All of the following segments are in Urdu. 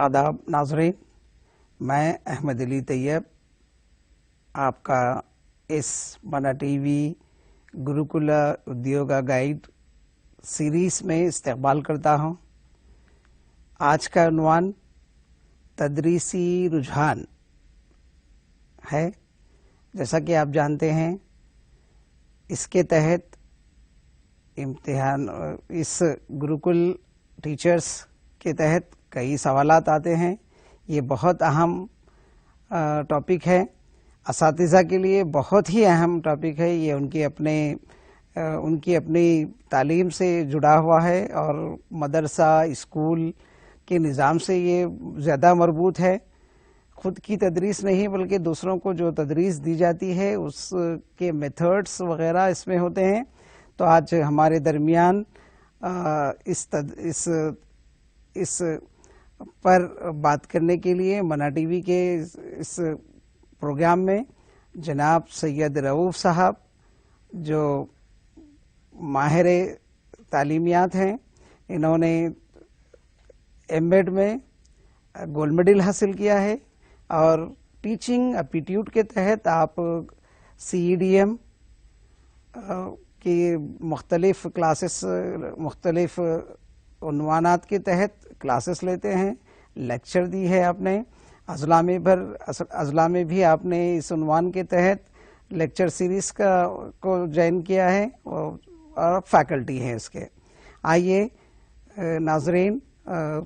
آداب ناظرین، میں احمد علی طیب آپ کا اس منا T V gurukula ادیوگا guide series میں استقبال کرتا ہوں۔ آج کا عنوان تدریسی رجحان ہے۔ جیسا کہ آپ جانتے ہیں، اس کے تحت امتحان اس گروکل ٹیچرز کے تحت کئی سوالات آتے ہیں۔ یہ بہت اہم ٹاپک ہے، اساتذہ کے لیے بہت ہی اہم ٹاپک ہے۔ یہ ان کی اپنی تعلیم سے جڑا ہوا ہے اور مدرسہ اسکول کے نظام سے یہ زیادہ مربوط ہے۔ خود کی تدریس نہیں بلکہ دوسروں کو جو تدریس دی جاتی ہے اس کے میتھڈس وغیرہ اس میں ہوتے ہیں۔ تو آج ہمارے درمیان اس پر بات کرنے کے لیے منا ٹی وی کے اس پروگرام میں جناب سید رؤوف صاحب، جو ماہر تعلیمیات ہیں، انہوں نے ایم ایڈ میں گولڈ میڈل حاصل کیا ہے اور ٹیچنگ اپٹیٹیوڈ کے تحت آپ سی ای ڈی ایم کی مختلف کلاسز، مختلف عنوانات کے تحت کلاسز لیتے ہیں۔ لیکچر دی ہے آپ نے، اضلاع میں بھی آپ نے اس عنوان کے تحت لیکچر سیریز کو جوائن کیا ہے اور فیکلٹی ہے اس کے۔ آئیے ناظرین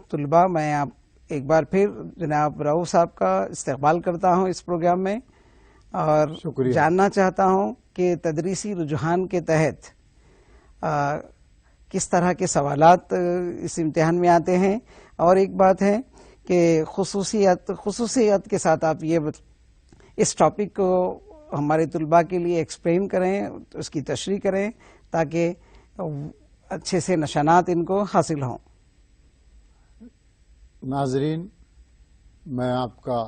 طلباء، میں آپ ایک بار پھر جناب رؤوف صاحب کا استقبال کرتا ہوں اس پروگرام میں اور جاننا چاہتا ہوں کہ تدریسی رجحان کے تحت کس طرح کے سوالات اس امتحان میں آتے ہیں، اور ایک بات ہے کہ خصوصیت کے ساتھ آپ یہ اس ٹاپک کو ہمارے طلباء کے لیے ایکسپلین کریں، اس کی تشریح کریں تاکہ اچھے سے نشانات ان کو حاصل ہوں۔ ناظرین، میں آپ کا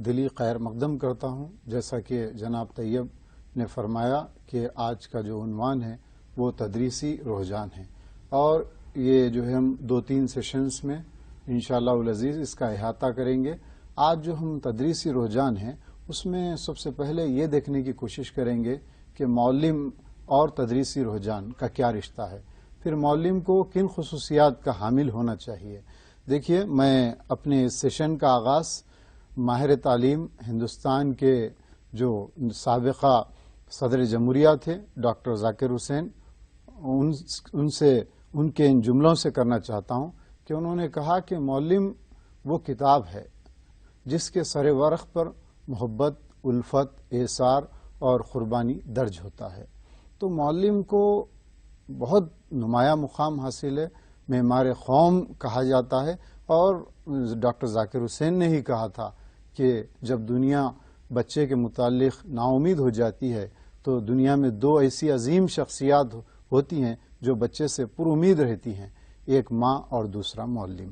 دلی خیر مقدم کرتا ہوں۔ جیسا کہ جناب طیب نے فرمایا کہ آج کا جو عنوان ہے وہ تدریسی رجحان ہے، اور یہ جو ہے ہم 2-3 سیشنز میں انشاءاللہ العزیز اس کا احاطہ کریں گے۔ آج جو ہم تدریسی رجحان ہیں اس میں سب سے پہلے یہ دیکھنے کی کوشش کریں گے کہ معلم اور تدریسی رجحان کا کیا رشتہ ہے، پھر معلم کو کن خصوصیات کا حامل ہونا چاہیے۔ دیکھیے، میں اپنے اس سیشن کا آغاز ماہر تعلیم ہندوستان کے جو سابقہ صدر جمہوریہ تھے ڈاکٹر ذاکر حسین، ان کے ان جملوں سے کرنا چاہتا ہوں کہ انہوں نے کہا کہ معلم وہ کتاب ہے جس کے سر ورق پر محبت، الفت، ایثار اور قربانی درج ہوتا ہے۔ تو معلم کو بہت نمایاں مقام حاصل ہے، معمار قوم کہا جاتا ہے، اور ڈاکٹر ذاکر حسین نے ہی کہا تھا کہ جب دنیا بچے کے متعلق نا امید ہو جاتی ہے تو دنیا میں 2 ایسی عظیم شخصیات ہوتی ہیں جو بچے سے پر امید رہتی ہیں، ایک ماں اور دوسرا معلم۔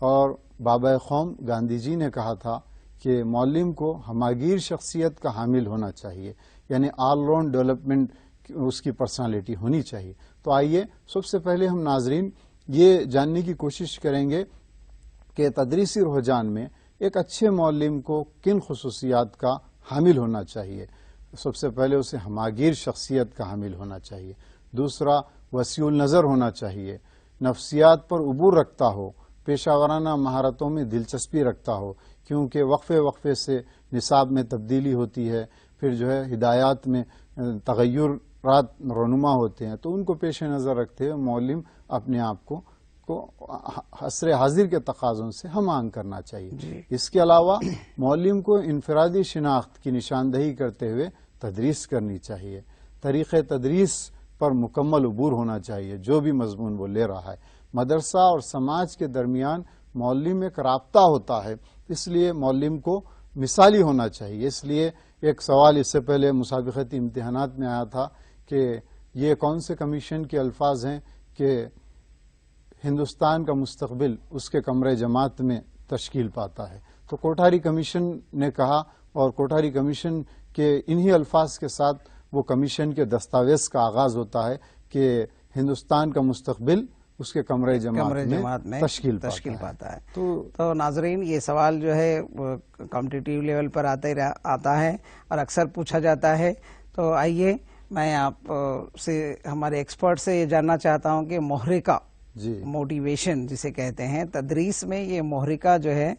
اور بابا قوم گاندھی جی نے کہا تھا کہ معلم کو ہماگیر شخصیت کا حامل ہونا چاہیے، یعنی آل راؤنڈ ڈیولپمنٹ اس کی پرسنالٹی ہونی چاہیے۔ تو آئیے سب سے پہلے ہم ناظرین یہ جاننے کی کوشش کریں گے کہ تدریسی رجحان میں ایک اچھے معلم کو کن خصوصیات کا حامل ہونا چاہیے۔ سب سے پہلے اسے ہماگیر شخصیت کا حامل ہونا چاہیے، دوسرا وسیع النظر ہونا چاہیے، نفسیات پر عبور رکھتا ہو، پیشہ ورانہ مہارتوں میں دلچسپی رکھتا ہو، کیونکہ وقفے سے نصاب میں تبدیلی ہوتی ہے، پھر جو ہے ہدایات میں تغیرات رونما ہوتے ہیں، تو ان کو پیش نظر رکھتے ہوئے معلم اپنے آپ کو عصر حاضر کے تقاضوں سے ہم آہنگ کرنا چاہیے۔ اس کے علاوہ معلم کو انفرادی شناخت کی نشاندہی کرتے ہوئے تدریس کرنی چاہیے، طریقہ تدریس پر مکمل عبور ہونا چاہیے جو بھی مضمون وہ لے رہا ہے۔ مدرسہ اور سماج کے درمیان معلم ایک رابطہ ہوتا ہے، اس لیے معلم کو مثالی ہونا چاہیے۔ اس لیے ایک سوال اس سے پہلے مسابقتی امتحانات میں آیا تھا کہ یہ کون سے کمیشن کے الفاظ ہیں کہ ہندوستان کا مستقبل اس کے کمرے جماعت میں تشکیل پاتا ہے؟ تو کوٹھاری کمیشن نے کہا، اور کوٹھاری کمیشن کے انہی الفاظ کے ساتھ وہ کمیشن کے دستاویز کا آغاز ہوتا ہے کہ ہندوستان کا مستقبل اس کے کمرہ جماعت میں تشکیل پاتا ہے. تو ناظرین یہ سوال جو ہے کمپٹیٹیو لیول پر آتا ہے اور اکثر پوچھا جاتا ہے. تو آئیے میں آپ سے ہمارے ایکسپرٹ سے یہ جاننا چاہتا ہوں کہ محرکہ موٹیویشن جسے کہتے ہیں تدریس میں، یہ محرکہ جو ہے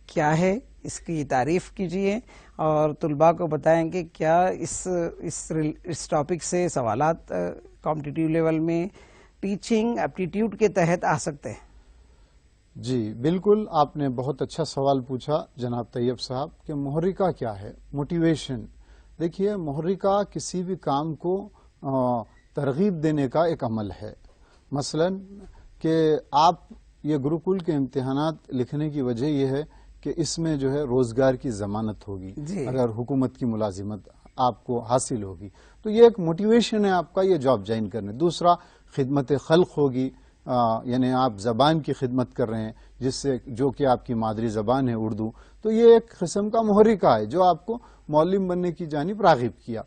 کیا ہے، اس کی تعریف کیجئے اور طلباء کو بتائیں کہ کیا اس ٹاپک سے سوالات کمپٹیٹیو لیول میں ٹیچنگ ایپٹیٹیوڈ کے تحت آ سکتے ہیں. جی بالکل، آپ نے بہت اچھا سوال پوچھا جناب طیب صاحب کہ محرکہ کیا ہے. موٹیویشن، دیکھیے محرکہ کسی بھی کام کو ترغیب دینے کا ایک عمل ہے. مثلا کہ آپ یہ گروکل کے امتحانات لکھنے کی وجہ یہ ہے کہ اس میں جو ہے روزگار کی ضمانت ہوگی. اگر حکومت کی ملازمت آپ کو حاصل ہوگی تو یہ ایک موٹیویشن ہے آپ کا یہ جاب جوائن کرنے. دوسرا خدمت خلق ہوگی، یعنی آپ زبان کی خدمت کر رہے ہیں جس سے جو کہ آپ کی مادری زبان ہے اردو، تو یہ ایک قسم کا محرکہ ہے جو آپ کو معلم بننے کی جانب راغب کیا.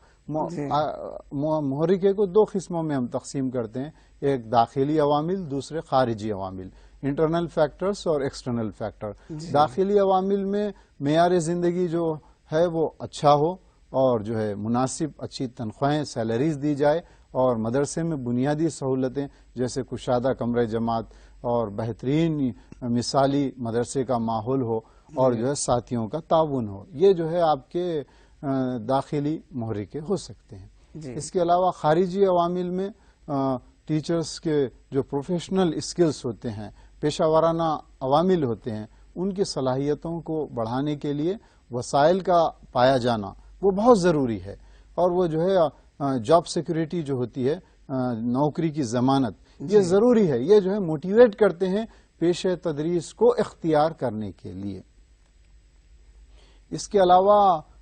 محرکے کو دو قسموں میں ہم تقسیم کرتے ہیں، ایک داخلی عوامل، دوسرے خارجی عوامل، انٹرنل فیکٹرز اور ایکسٹرنل فیکٹر. داخلی عوامل میں معیار زندگی جو ہے وہ اچھا ہو اور جو ہے مناسب اچھی تنخواہیں سیلریز دی جائے اور مدرسے میں بنیادی سہولتیں جیسے کشادہ کمرہ جماعت اور بہترین مثالی مدرسے کا ماحول ہو اور جو ہے ساتھیوں کا تعاون ہو. یہ جو ہے آپ کے داخلی محرکے ہو سکتے ہیں. اس کے علاوہ خارجی عوامل میں ٹیچرز کے جو پروفیشنل اسکلز ہوتے ہیں، پیشہ ورانہ عوامل ہوتے ہیں، ان کی صلاحیتوں کو بڑھانے کے لیے وسائل کا پایا جانا وہ بہت ضروری ہے. اور وہ جو ہے جاب سیکورٹی جو ہوتی ہے، نوکری کی ضمانت، یہ ضروری ہے. یہ جو ہے موٹیویٹ کرتے ہیں پیشہ تدریس کو اختیار کرنے کے لیے. اس کے علاوہ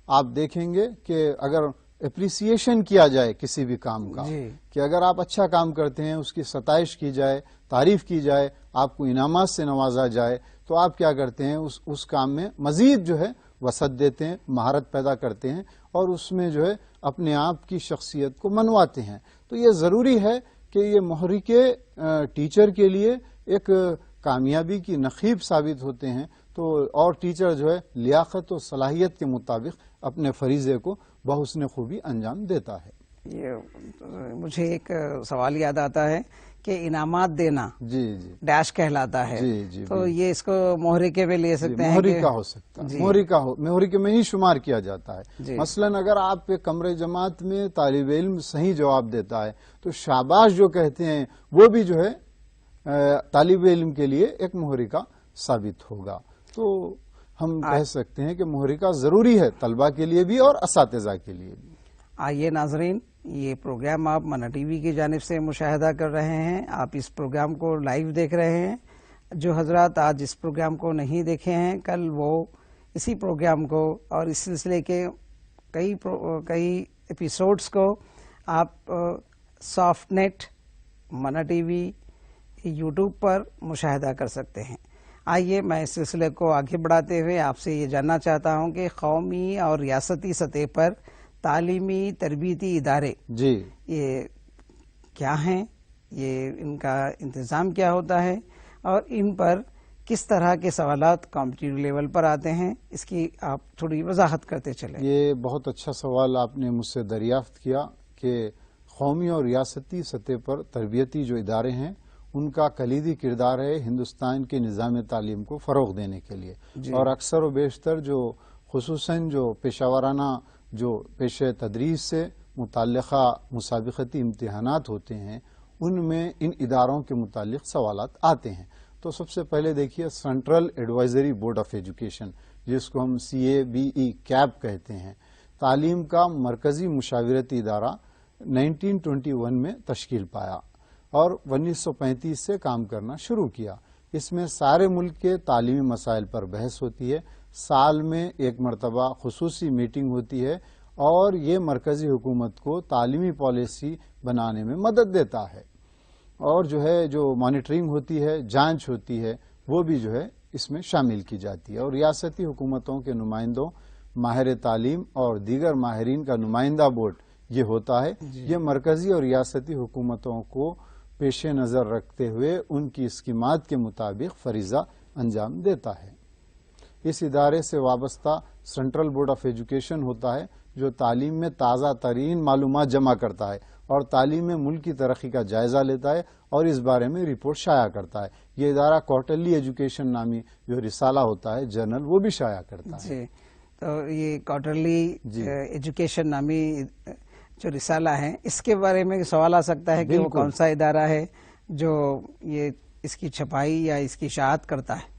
آپ دیکھیں گے کہ اگر اپریسیشن کیا جائے کسی بھی کام کا، کہ اگر آپ اچھا کام کرتے ہیں اس کی ستائش کی جائے، تعریف کی جائے، آپ کو انعامات سے نوازا جائے، تو آپ کیا کرتے ہیں اس کام میں مزید جو ہے وسعت دیتے ہیں، مہارت پیدا کرتے ہیں اور اس میں جو ہے اپنے آپ کی شخصیت کو منواتے ہیں. تو یہ ضروری ہے کہ یہ محرکے ٹیچر کے لیے ایک کامیابی کی نخیب ثابت ہوتے ہیں. تو اور ٹیچر جو ہے لیاقت و صلاحیت کے مطابق اپنے فریضے کو بحسن خوبی انجام دیتا ہے. یہ مجھے ایک سوال یاد آتا ہے کہ انعامات دینا جی ڈیش کہلاتا ہے. تو یہ اس کو محرکے میں لے سکتے ہیں، محرکہ ہو سکتا ہے، محرکے میں ہی شمار کیا جاتا ہے. مثلا اگر آپ کے کمرے جماعت میں طالب علم صحیح جواب دیتا ہے تو شاباش جو کہتے ہیں وہ بھی جو ہے طالب علم کے لیے ایک محرکہ ثابت ہوگا. تو ہم کہہ سکتے ہیں کہ محرکہ ضروری ہے طلبہ کے لیے بھی اور اساتذہ کے لیے بھی. آئیے ناظرین، یہ پروگرام آپ منا ٹی وی کی جانب سے مشاہدہ کر رہے ہیں. آپ اس پروگرام کو لائیو دیکھ رہے ہیں. جو حضرات آج اس پروگرام کو نہیں دیکھے ہیں، کل وہ اسی پروگرام کو اور اس سلسلے کے کئی ایپیسوڈز کو آپ سافٹ نیٹ، منا ٹی وی، یوٹیوب پر مشاہدہ کر سکتے ہیں. آئیے میں اس سلسلے کو آگے بڑھاتے ہوئے آپ سے یہ جاننا چاہتا ہوں کہ قومی اور ریاستی سطح پر تعلیمی تربیتی ادارے یہ کیا ہیں، یہ ان کا انتظام کیا ہوتا ہے اور ان پر کس طرح کے سوالات کمپٹیٹیو لیول پر آتے ہیں، اس کی آپ تھوڑی وضاحت کرتے چلیں. یہ بہت اچھا سوال آپ نے مجھ سے دریافت کیا کہ قومی اور ریاستی سطح پر تربیتی جو ادارے ہیں ان کا کلیدی کردار ہے ہندوستان کے نظام تعلیم کو فروغ دینے کے لیے. اور اکثر و بیشتر جو خصوصاً جو پیشہ ورانہ جو پیشہ تدریس سے متعلقہ مسابقتی امتحانات ہوتے ہیں ان میں ان اداروں کے متعلق سوالات آتے ہیں. تو سب سے پہلے دیکھیے central advisory board of education, جس کو ہم CABE کیب کہتے ہیں، تعلیم کا مرکزی مشاورتی ادارہ 1921 میں تشکیل پایا اور 1935 سے کام کرنا شروع کیا. اس میں سارے ملک کے تعلیمی مسائل پر بحث ہوتی ہے. سال میں ایک مرتبہ خصوصی میٹنگ ہوتی ہے اور یہ مرکزی حکومت کو تعلیمی پالیسی بنانے میں مدد دیتا ہے. اور جو ہے جو مانیٹرنگ ہوتی ہے، جانچ ہوتی ہے، وہ بھی جو ہے اس میں شامل کی جاتی ہے. اور ریاستی حکومتوں کے نمائندوں، ماہر تعلیم اور دیگر ماہرین کا نمائندہ بورڈ یہ ہوتا ہے. یہ مرکزی اور ریاستی حکومتوں کو پیش نظر رکھتے ہوئے ان کی اسکیمات کے مطابق فریضہ انجام دیتا ہے۔ اس ادارے سے وابستہ سینٹرل بورڈ آف ایجوکیشن ہوتا ہے جو تعلیم میں تازہ ترین معلومات جمع کرتا ہے اور تعلیم میں ملک کی ترقی کا جائزہ لیتا ہے اور اس بارے میں رپورٹ شائع کرتا ہے۔ یہ ادارہ کوارٹرلی ایجوکیشن نامی جو رسالہ ہوتا ہے جرنل، وہ بھی شائع کرتا ہے۔ جی، تو یہ کوارٹرلی ایجوکیشن نامی جو رسالہ ہے، اس کے بارے میں سوال آ سکتا ہے کہ وہ کون سا ادارہ ہے جو یہ اس کی چھپائی یا اس کی اشاعت کرتا ہے؟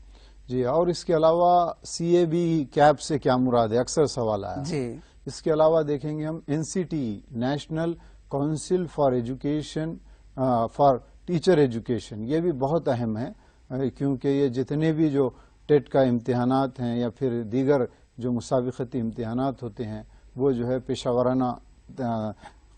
جی، اور اس کے علاوہ سی اے بی کیپ سے کیا مراد ہے، اکثر سوال آیا۔ جی، اس کے علاوہ دیکھیں گے ہم NCTE national council for education for teacher education, یہ بھی بہت اہم ہے کیونکہ یہ جتنے بھی جو ٹیٹ کا امتحانات ہیں یا پھر دیگر جو مسابقتی امتحانات ہوتے ہیں وہ جو ہے پیشہ ورانہ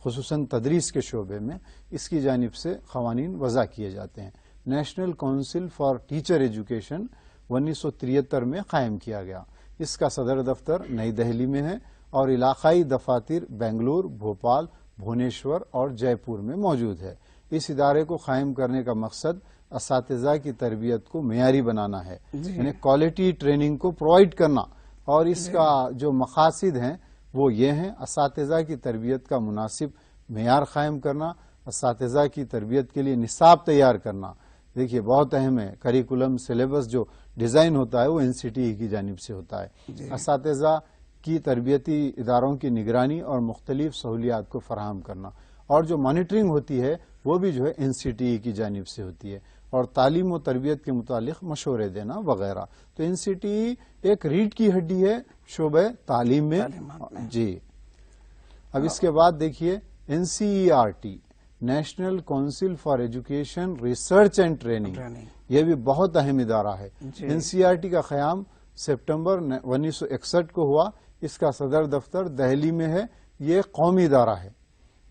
خصوصاً تدریس کے شعبے میں اس کی جانب سے قوانین وضع کیے جاتے ہیں۔ National council for teacher education 1973 میں قائم کیا گیا۔ اس کا صدر دفتر نئی دہلی میں ہے اور علاقائی دفاتر بنگلور، بھوپال، بھونیشور اور جے پور میں موجود ہے۔ اس ادارے کو قائم کرنے کا مقصد اساتذہ کی تربیت کو معیاری بنانا ہے، یعنی کوالٹی ٹریننگ کو پرووائڈ کرنا، اور اس کا جو مقاصد ہیں وہ یہ ہیں: اساتذہ کی تربیت کا مناسب معیار قائم کرنا، اساتذہ کی تربیت کے لیے نصاب تیار کرنا۔ دیکھیے بہت اہم ہے، کریکولم سلیبس جو ڈیزائن ہوتا ہے وہ NCTE کی جانب سے ہوتا ہے۔ اساتذہ کی تربیتی اداروں کی نگرانی اور مختلف سہولیات کو فراہم کرنا، اور جو مانیٹرنگ ہوتی ہے وہ بھی جو ہے NCTE کی جانب سے ہوتی ہے، اور تعلیم و تربیت کے متعلق مشورے دینا وغیرہ۔ تو NCTE ایک ریڑھ کی ہڈی ہے شعبہ تعلیم میں۔ جی، اب اس کے بعد دیکھیے NCERT national council for education research and training, یہ بھی بہت اہم ادارہ ہے۔ NCERT کا قیام سپٹمبر 1961 کو ہوا۔ اس کا صدر دفتر دہلی میں ہے۔ یہ قومی ادارہ ہے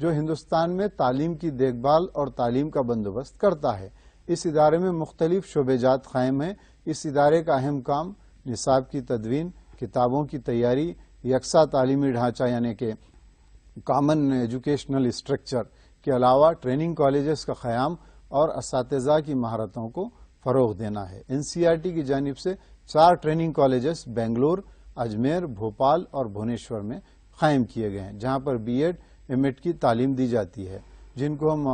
جو ہندوستان میں تعلیم کی دیکھ بھال اور تعلیم کا بندوبست کرتا ہے۔ اس ادارے میں مختلف شعبے جات قائم ہیں۔ اس ادارے کا اہم کام نصاب کی تدوین، کتابوں کی تیاری، یکساں تعلیمی ڈھانچہ یعنی کہ کامن ایجوکیشنل اسٹرکچر کے علاوہ ٹریننگ کالجز کا قیام اور اساتذہ کی مہارتوں کو فروغ دینا ہے۔ NCERT کی جانب سے 4 ٹریننگ کالجز بنگلور، اجمیر، بھوپال اور بھونیشور میں قائم کیے گئے ہیں، جہاں پر BEd MAd کی تعلیم دی جاتی ہے، جن کو ہم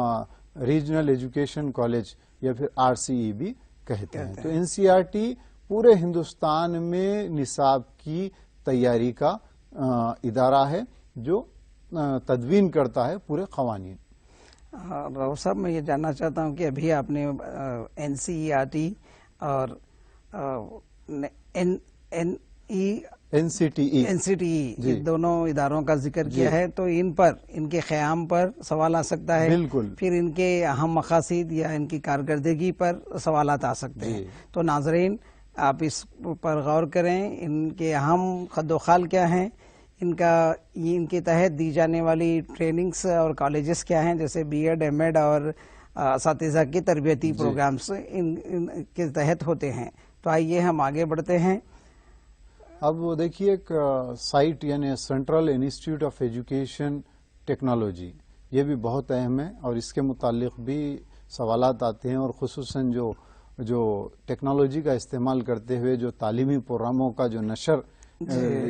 ریجنل ایجوکیشن کالج یا پھر RCE بھی کہتے ہیں۔ تو NCERT پورے ہندوستان میں نصاب کی تیاری کا ادارہ ہے جو تدوین کرتا ہے پورے قوانین۔ رؤف صاحب، میں یہ جاننا چاہتا ہوں کہ ابھی آپ نے NCERT اور NCTE یہ دونوں اداروں کا ذکر کیا ہے، تو ان کے قیام پر سوال آ سکتا ہے، بالکل، پھر ان کے اہم مقاصد یا ان کی کارکردگی پر سوالات آ سکتے ہیں۔ تو ناظرین آپ اس پر غور کریں، ان کے اہم خد و خال کیا ہیں، ان کے تحت دی جانے والی ٹریننگز اور کالجز کیا ہیں، جیسے BEd MAd اور اساتذہ کی تربیتی پروگرامز ان کے تحت ہوتے ہیں۔ تو آئیے ہم آگے بڑھتے ہیں۔ اب وہ دیکھیے ایک سائٹ یعنی central institute of education technology, یہ بھی بہت اہم ہے اور اس کے متعلق بھی سوالات آتے ہیں، اور خصوصاً جو ٹیکنالوجی کا استعمال کرتے ہوئے جو تعلیمی پروگراموں کا جو نشر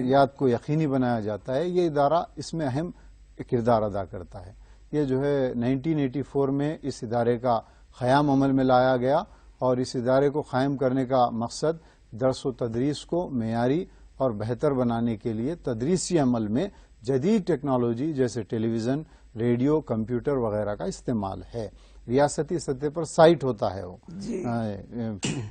یاد کو یقینی بنایا جاتا ہے، یہ ادارہ اس میں اہم کردار ادا کرتا ہے۔ یہ جو ہے 1984 میں اس ادارے کا قیام عمل میں لایا گیا، اور اس ادارے کو قائم کرنے کا مقصد درس و تدریس کو معیاری اور بہتر بنانے کے لیے تدریسی عمل میں جدید ٹیکنالوجی جیسے ٹیلی ویژن، ریڈیو، کمپیوٹر وغیرہ کا استعمال ہے۔ ریاستی سطح پر سائٹ ہوتا ہے وہ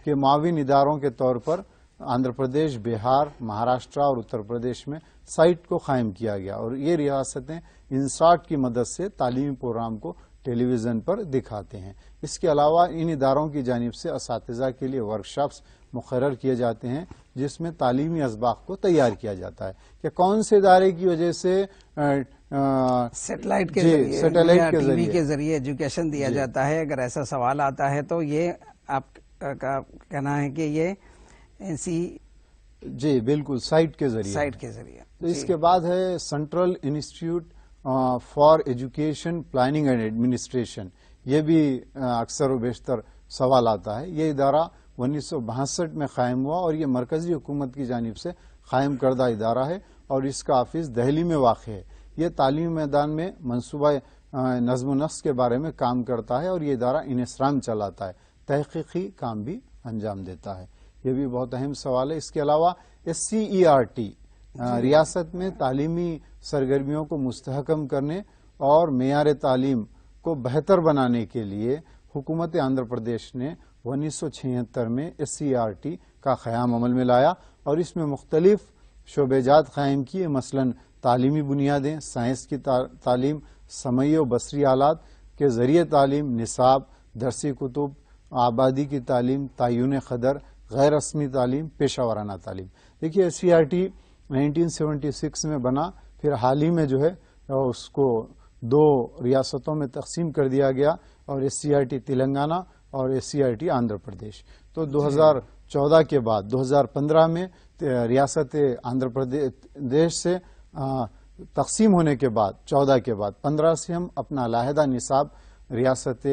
کہ معاون اداروں کے طور پر آندھرا پردیش، بہار، مہاراشٹرا اور اتر پردیش میں سائٹ کو قائم کیا گیا، اور یہ ریاستیں انساٹ کی مدد سے تعلیمی پروگرام کو ٹیلی ویژن پر دکھاتے ہیں۔ اس کے علاوہ ان اداروں کی جانب سے اساتذہ کے لیے ورکشاپس مقرر کیے جاتے ہیں، جس میں تعلیمی اسباق کو تیار کیا جاتا ہے کہ کون سے ادارے کی وجہ سے سیٹلائٹ کے ٹی وی کے ذریعے ایجوکیشن دیا جاتا ہے۔ اگر ایسا سوال آتا ہے تو یہ آپ کا کہنا ہے کہ یہ جی بالکل سائٹ کے ذریعے۔ تو اس کے بعد ہے central institute for education planning and administration, یہ بھی اکثر و بیشتر سوال آتا ہے. یہ ادارہ 1962 میں قائم ہوا اور یہ مرکزی حکومت کی جانب سے قائم کردہ ادارہ ہے اور اس کا آفس دہلی میں واقع ہے. یہ تعلیمی میدان میں منصوبہ نظم و نسق کے بارے میں کام کرتا ہے اور یہ ادارہ انسرام چلاتا ہے، تحقیقی کام بھی انجام دیتا ہے. یہ بھی بہت اہم سوال ہے. اس کے علاوہ SCERT ریاست میں تعلیمی سرگرمیوں کو مستحکم کرنے اور معیار تعلیم کو بہتر بنانے کے لیے حکومت آندھرا پردیش نے 1976 میں SCERT کا قیام عمل میں لایا اور اس میں مختلف شعبے جات قائم کیے، مثلا تعلیمی بنیادیں، سائنس کی تعلیم، سمعی و بصری آلات کے ذریعے تعلیم، نصاب، درسی کتب، آبادی کی تعلیم، تعین قدر، غیر رسمی تعلیم، پیشہ ورانہ تعلیم. دیکھیے SCERT 1976 میں بنا، پھر حال ہی میں جو ہے اس کو 2 ریاستوں میں تقسیم کر دیا گیا اور SCERT تلنگانہ اور SCERT آندھرا پردیش. تو 2014 کے بعد 2015 میں ریاست آندھرا پردیش سے تقسیم ہونے کے بعد 14 کے بعد 15 سے ہم اپنا علیحدہ نصاب ریاست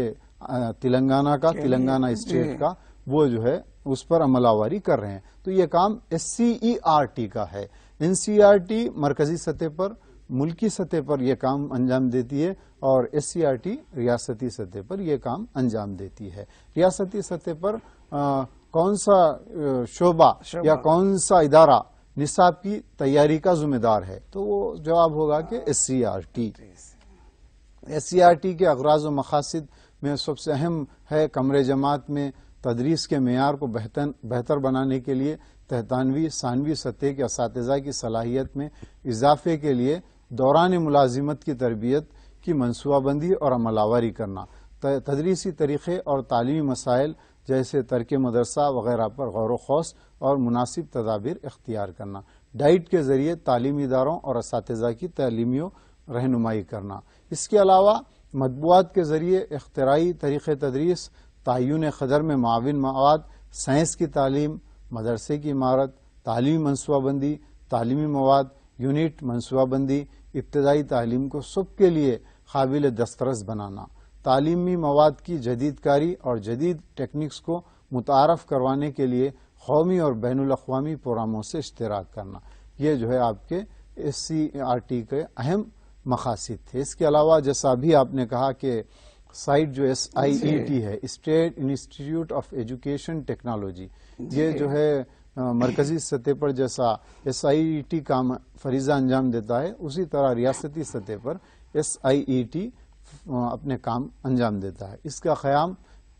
تلنگانہ کا، تلنگانہ اسٹیٹ کا، وہ جو ہے اس پر عمل آوری کر رہے ہیں. تو یہ کام SCERT کا ہے. NCERT مرکزی سطح پر، ملکی سطح پر یہ کام انجام دیتی ہے اور SCERT ریاستی سطح پر یہ کام انجام دیتی ہے. ریاستی سطح پر کون سا شعبہ یا کون سا ادارہ نصاب کی تیاری کا ذمہ دار ہے؟ تو وہ جواب ہوگا کہ SCERT. SCERT کے اغراض و مقاصد میں سب سے اہم ہے کمرے جماعت میں تدریس کے معیار کو بہتر بنانے کے لیے تحتانوی ثانوی سطح کے اساتذہ کی صلاحیت میں اضافے کے لیے دوران ملازمت کی تربیت کی منصوبہ بندی اور عمل آوری کرنا، تدریسی طریقے اور تعلیمی مسائل جیسے ترک مدرسہ وغیرہ پر غور و خوض اور مناسب تدابیر اختیار کرنا، ڈائٹ کے ذریعے تعلیمی اداروں اور اساتذہ کی تعلیمی رہنمائی کرنا. اس کے علاوہ مطبوعات کے ذریعے اختراعی طریقے تدریس، تعین قدر میں معاون مواد، سائنس کی تعلیم، مدرسے کی عمارت، تعلیمی منصوبہ بندی، تعلیمی مواد، یونٹ منصوبہ بندی، ابتدائی تعلیم کو سب کے لیے قابل دسترس بنانا، تعلیمی مواد کی جدید کاری اور جدید ٹیکنکس کو متعارف کروانے کے لیے قومی اور بین الاقوامی پروگراموں سے اشتراک کرنا. یہ جو ہے آپ کے SCERT کے اہم مقاصد تھے. اس کے علاوہ جیسا ابھی آپ نے کہا کہ سائٹ جو SIET ہے، state institute of education technology, یہ جو ہے مرکزی سطح پر جیسا SIET کا فریضہ انجام دیتا ہے اسی طرح ریاستی سطح پر SIET اپنے کام انجام دیتا ہے. اس کا قیام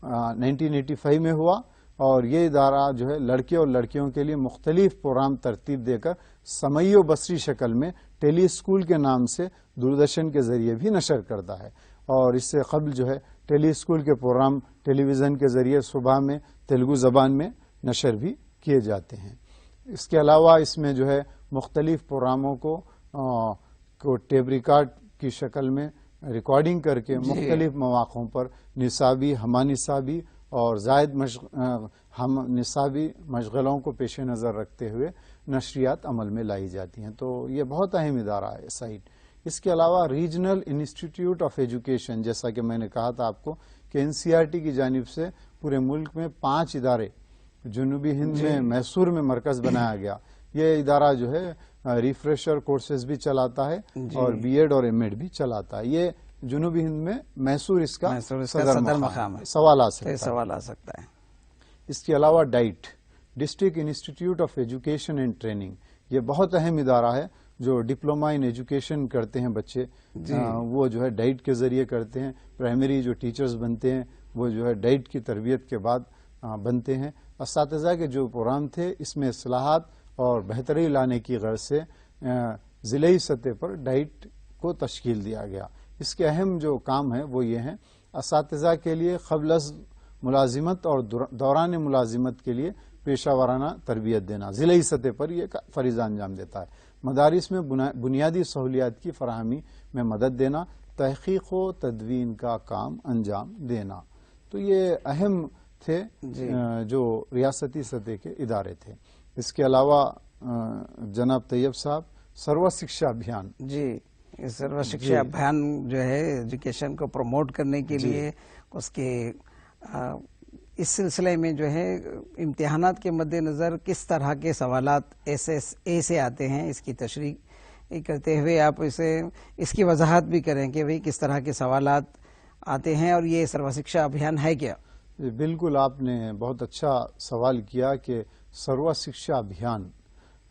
1985 میں ہوا اور یہ ادارہ جو ہے لڑکے اور لڑکیوں کے لیے مختلف پروگرام ترتیب دے کر سمعی و بصری شکل میں ٹیلی اسکول کے نام سے دوردرشن کے ذریعے بھی نشر کرتا ہے. اور اس سے قبل جو ہے ٹیلی اسکول کے پروگرام ٹیلی ویژن کے ذریعے صبح میں تیلگو زبان میں نشر بھی کیے جاتے ہیں. اس کے علاوہ اس میں جو ہے مختلف پروگراموں کو ٹیپ ریکارڈ کی شکل میں ریکارڈنگ کر کے مختلف مواقعوں پر نصابی، ہمہ نصابی اور زائد ہم نصابی مشغلوں کو پیش نظر رکھتے ہوئے نشریات عمل میں لائی جاتی ہیں. تو یہ بہت اہم ادارہ ہے سائٹ. اس کے علاوہ ریجنل انسٹیٹیوٹ آف ایجوکیشن، جیسا کہ میں نے کہا تھا آپ کو کہ NCERT کی جانب سے پورے ملک میں 5 ادارے، جنوبی ہند میں میسور میں مرکز بنایا گیا. یہ ادارہ جو ہے ریفریشر کورسز بھی چلاتا ہے اور BEd اور MAd بھی چلاتا ہے. یہ جنوبی ہند میں میسور اس کا صدر مقام ہے. سوال آ سکتا ہے. اس کے علاوہ diet, district institute of education and training, یہ بہت اہم ادارہ ہے. جو ڈپلوما ان ایجوکیشن کرتے ہیں بچے وہ جو ہے ڈائٹ کے ذریعے کرتے ہیں. پرائمری جو ٹیچرز بنتے ہیں وہ جو ہے ڈائٹ کی تربیت کے بعد بنتے ہیں. اساتذہ کے جو پروگرام تھے اس میں اصلاحات اور بہتری لانے کی غرض سے ضلعی سطح پر ڈائٹ کو تشکیل دیا گیا. اس کے اہم جو کام ہیں وہ یہ ہیں: اساتذہ کے لیے قبل از ملازمت اور دوران ملازمت کے لیے پیشہ ورانہ تربیت دینا، ضلعی سطح پر یہ فریضہ انجام دیتا ہے. مدارس میں بنیادی سہولیات کی فراہمی میں مدد دینا، تحقیق و تدوین کا کام انجام دینا. تو یہ اہم تھے جو ریاستی سطح کے ادارے تھے. اس کے علاوہ جناب طیب صاحب سرو شکشا ابھیان، سرو شکشا ابھیان جو ہے ایجوکیشن کو پروموٹ کرنے کے لیے اس کے اس سلسلے میں جو ہے امتحانات کے مد نظر کس طرح کے سوالات اے سے آتے ہیں، اس کی تشریح کرتے ہوئے آپ اس کی وضاحت بھی کریں کہ بھئی کس طرح کے سوالات آتے ہیں اور یہ سروا شکشا ابھیان ہے کیا؟ بالکل، آپ نے بہت اچھا سوال کیا کہ سروا شکشا ابھیان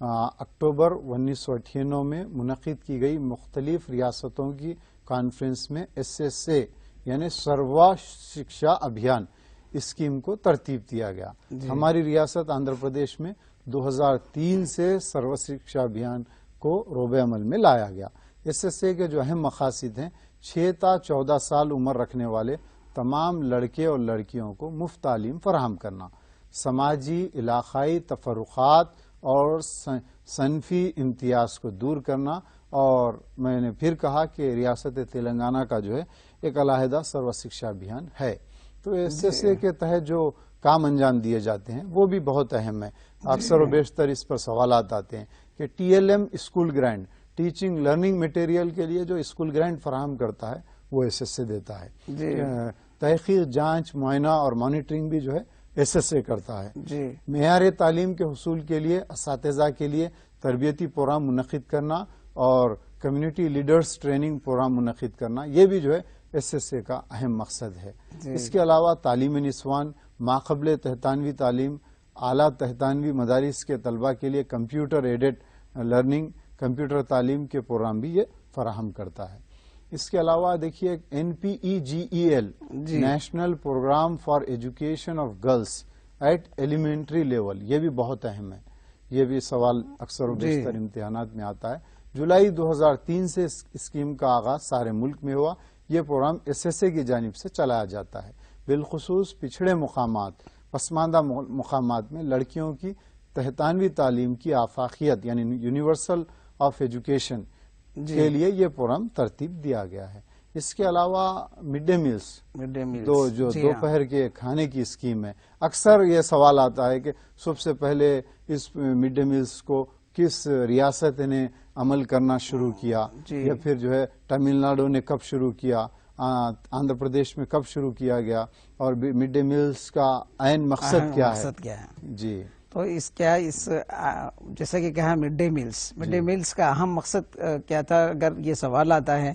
اکتوبر 1998 میں منعقد کی گئی مختلف ریاستوں کی کانفرنس میں SSA یعنی سروا شکشا ابھیان اسکیم کو ترتیب دیا گیا. ہماری ریاست آندھرا پردیش میں 2003 سے سروا شکشا ابھیان کو روب عمل میں لایا گیا. SSA کے جو اہم مقاصد ہیں 6 تا 14 سال عمر رکھنے والے تمام لڑکے اور لڑکیوں کو مفت تعلیم فراہم کرنا، سماجی علاقائی تفرقات اور صنفی امتیاز کو دور کرنا، اور میں نے پھر کہا کہ ریاست تلنگانہ کا جو ہے ایک علیحدہ سروا شکشا ابھیان ہے. تو SSA کے تحت جو کام انجام دیے جاتے ہیں وہ بھی بہت اہم ہے. اکثر و بیشتر اس پر سوالات آتے ہیں کہ TLM school grant, teaching learning material کے لیے جو اسکول گرانٹ فراہم کرتا ہے وہ SSA دیتا ہے. تحقیق، جانچ، معائنہ اور مانیٹرنگ بھی جو ہے SSA کرتا ہے. معیار تعلیم کے حصول کے لیے اساتذہ کے لیے تربیتی پروگرام منعقد کرنا اور کمیونٹی لیڈرز ٹریننگ پروگرام منعقد کرنا، یہ بھی جو ہے SSA کا اہم مقصد ہے. اس کے علاوہ تعلیم نسوان، ماقبل تحتانوی تعلیم، اعلیٰ تحتانوی مدارس کے طلبہ کے لیے کمپیوٹر ایڈڈ لرننگ، کمپیوٹر تعلیم کے پروگرام بھی یہ فراہم کرتا ہے. اس کے علاوہ دیکھیے NPEGEL national programme for education of girls at elementary level, یہ بھی بہت اہم ہے. یہ بھی سوال اکثر و بیشتر امتحانات میں آتا ہے. جولائی 2003 سے اس اسکیم کا آغاز سارے ملک میں ہوا. یہ پروگرام SSA کی جانب سے چلایا جاتا ہے. بالخصوص پچھڑے مقامات، پسماندہ مقامات میں لڑکیوں کی تحتانوی تعلیم کی آفاقیت یعنی یونیورسل آف ایجوکیشن کے لیے یہ پروگرام ترتیب دیا گیا ہے. اس کے علاوہ مڈ ڈے میلز دوپہر کے کھانے کی اسکیم ہے. اکثر یہ سوال آتا ہے کہ سب سے پہلے اس مڈ ڈے میلز کو کس ریاست نے عمل کرنا شروع کیا، یا پھر جو ہے تمل ناڈو نے کب شروع کیا، آندھرا پردیش میں کب شروع کیا گیا، اور مڈ ڈے میلز کا عین مقصد کیا ہے. جی تو جیسا کہ کہا مڈ ڈے میلز کا اہم مقصد کیا تھا؟ اگر یہ سوال آتا ہے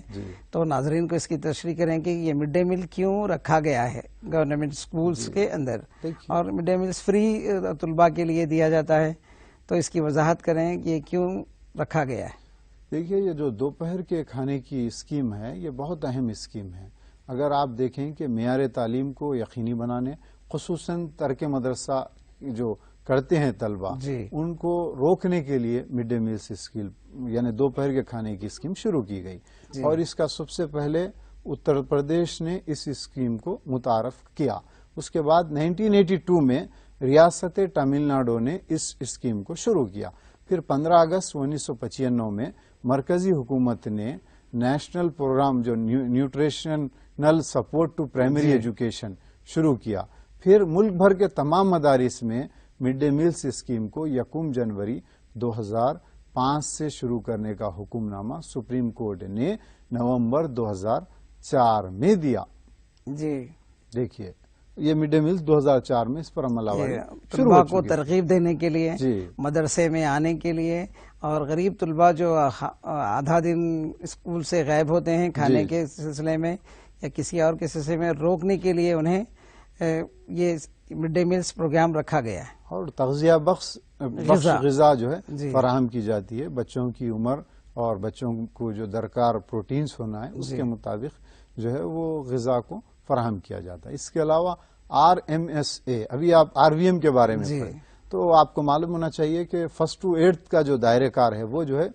تو ناظرین کو اس کی تشریح کریں کہ یہ مڈ ڈے میل کیوں رکھا گیا ہے گورنمنٹ اسکولز کے اندر، اور مڈ ڈے میلز فری طلباء کے لیے دیا جاتا ہے، تو اس کی وضاحت کریں کہ یہ کیوں رکھا گیا ہے. دیکھیے، یہ جو دوپہر کے کھانے کی اسکیم ہے یہ بہت اہم اسکیم ہے. اگر آپ دیکھیں کہ معیار تعلیم کو یقینی بنانے، خصوصاً ترک مدرسہ جو کرتے ہیں طلبہ، ان کو روکنے کے لیے مڈ ڈے میلز اسکیم یعنی دوپہر کے کھانے کی اسکیم شروع کی گئی. اور اس کا سب سے پہلے اتر پردیش نے اس اسکیم کو متعارف کیا. اس کے بعد 1982 میں ریاست تمل ناڈو نے اس اسکیم کو شروع کیا. پھر 15 اگست 1995 میں مرکزی حکومت نے نیشنل پروگرام جو nutritional support to primary education شروع کیا. پھر ملک بھر کے تمام مدارس میں مڈ ڈے میلز اسکیم کو 1 جنوری 2005 سے شروع کرنے کا حکم نامہ سپریم کورٹ نے نومبر 2004 میں دیا. دیکھیے، یہ مڈ ڈے میلز 2004 میں اس پر عمل آوری طلباء کو ترغیب دینے کے لیے، مدرسے میں آنے کے لیے، اور غریب طلباء جو آدھا دن اسکول سے غائب ہوتے ہیں کھانے کے سلسلے میں یا کسی اور کے سلسلے میں، روکنے کے لیے انہیں یہ مڈ ڈے میلز پروگرام رکھا گیا ہے. اور تغذیہ بخش غذا جو ہے فراہم کی جاتی ہے. بچوں کی عمر اور بچوں کو جو درکار پروٹینز ہونا ہے اس کے مطابق جو ہے وہ غذا کو فراہم کیا جاتا ہے. اس کے علاوہ RMSA، ابھی آپ RVM کے بارے میں پڑھیں تو آپ کو معلوم ہونا چاہیے کہ 1st to 8th کا جو دائرہ کار ہے وہ جو ہے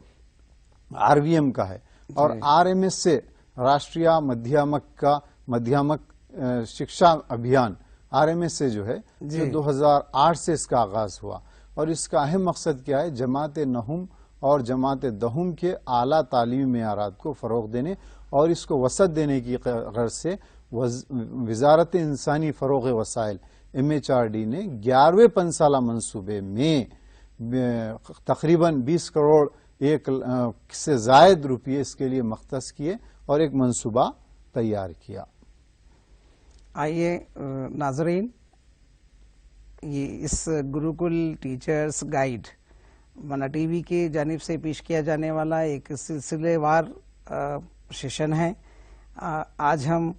RVM کا ہے. اور RMSA راشٹریہ مدھیامک شکشا ابھیان RMSA جو ہے جو 2008 سے اس کا آغاز ہوا. اور اس کا اہم مقصد کیا ہے؟ جماعت نہم اور جماعت دہم کے اعلیٰ تعلیمی معیارات کو فروغ دینے اور اس کو وسعت دینے کی غرض سے وزارت انسانی فروغ وسائل MHRD نے 11ویں 5 سالہ منصوبے میں تقریباً 20 کروڑ سے زائد روپئے اس کے لیے مختص کیے اور ایک منصوبہ تیار کیا. آئیے ناظرین، یہ اس گروکل ٹیچرز گائیڈ منا ٹی وی کی جانب سے پیش کیا جانے والا ایک سلسلے وار سیشن ہے۔ آج ہم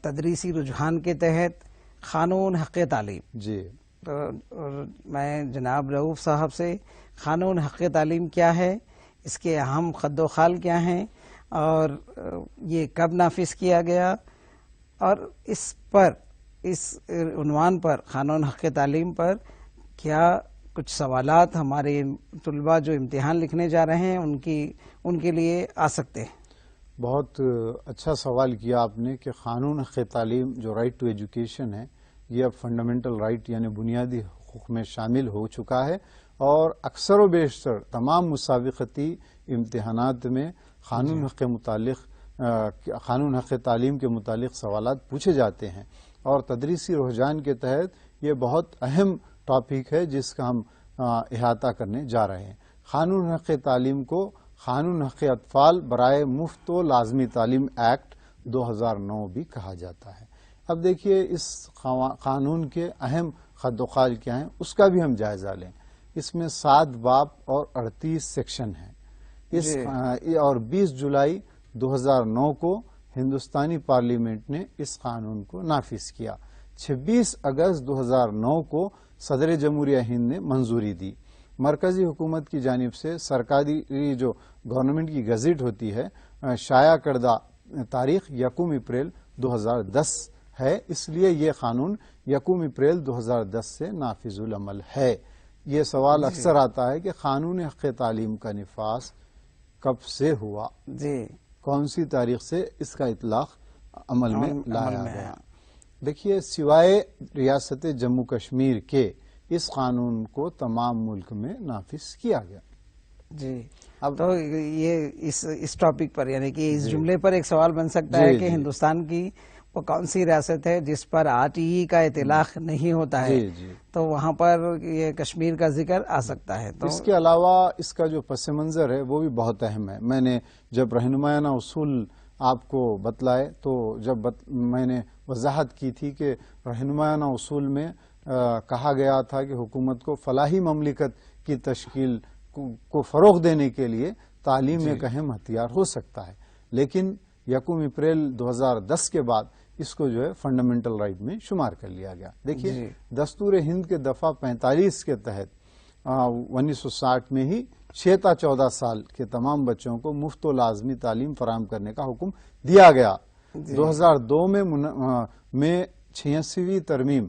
تدریسی رجحان کے تحت قانون حق تعلیم، جی تو میں جناب رؤوف صاحب سے قانون حق تعلیم کیا ہے، اس کے اہم خد و خال کیا ہیں، اور یہ کب نافذ کیا گیا، اور اس عنوان پر قانون حق تعلیم پر کیا کچھ سوالات ہمارے طلباء جو امتحان لکھنے جا رہے ہیں ان کے لیے آ سکتے ہیں۔ بہت اچھا سوال کیا آپ نے کہ قانون حق تعلیم جو رائٹ ٹو ایجوکیشن ہے، یہ اب فنڈامنٹل رائٹ یعنی بنیادی حقوق میں شامل ہو چکا ہے، اور اکثر و بیشتر تمام مسابقتی امتحانات میں قانون حق تعلیم کے متعلق سوالات پوچھے جاتے ہیں، اور تدریسی رجحان کے تحت یہ بہت اہم ٹاپک ہے جس کا ہم احاطہ کرنے جا رہے ہیں۔ قانون حق تعلیم کو قانون حق اطفال برائے مفت و لازمی تعلیم ایکٹ 2009 بھی کہا جاتا ہے۔ اب دیکھیے اس قانون کے اہم خد و خال کیا ہیں، اس کا بھی ہم جائزہ لیں۔ اس میں 7 باب اور 38 سیکشن ہیں، اور 20 جولائی 2009 کو ہندوستانی پارلیمنٹ نے اس قانون کو نافذ کیا۔ 26 اگست 2009 کو صدر جمہوریہ ہند نے منظوری دی۔ مرکزی حکومت کی جانب سے سرکاری جو گورنمنٹ کی گزٹ ہوتی ہے، شائع کردہ تاریخ 1 اپریل 2010 ہے، اس لیے یہ قانون 1 اپریل 2010 سے نافذ العمل ہے۔ یہ سوال اکثر آتا ہے کہ قانون حق تعلیم کا نفاذ کب سے ہوا، کون سی تاریخ سے اس کا اطلاق عمل میں لایا گیا؟ دیکھیے، سوائے ریاست جموں کشمیر کے اس قانون کو تمام ملک میں نافذ کیا گیا۔ جی، اب تو یہ اس ٹاپک پر یعنی کہ اس جملے پر ایک سوال بن سکتا ہے کہ ہندوستان کی وہ کون سی ریاست ہے جس پر RTE کا اطلاق نہیں ہوتا ہے، تو وہاں پر یہ کشمیر کا ذکر آ سکتا ہے۔ تو اس کے علاوہ اس کا جو پس منظر ہے وہ بھی بہت اہم ہے۔ میں نے جب رہنمایانہ اصول آپ کو بتلائے تو جب میں نے وضاحت کی تھی کہ رہنمایانہ اصول میں کہا گیا تھا کہ حکومت کو فلاحی مملکت کی تشکیل کو فروغ دینے کے لیے تعلیم ایک اہم ہتھیار ہو سکتا ہے، لیکن 1 اپریل 2010 کے بعد اس کو جو ہے فنڈامنٹل رائٹ میں شمار کر لیا گیا۔ دیکھیے، دستور ہند کے دفعہ 45 کے تحت 1960 میں ہی 6 تا 14 سال کے تمام بچوں کو مفت و لازمی تعلیم فراہم کرنے کا حکم دیا گیا۔ 2002 میں 86ویں ترمیم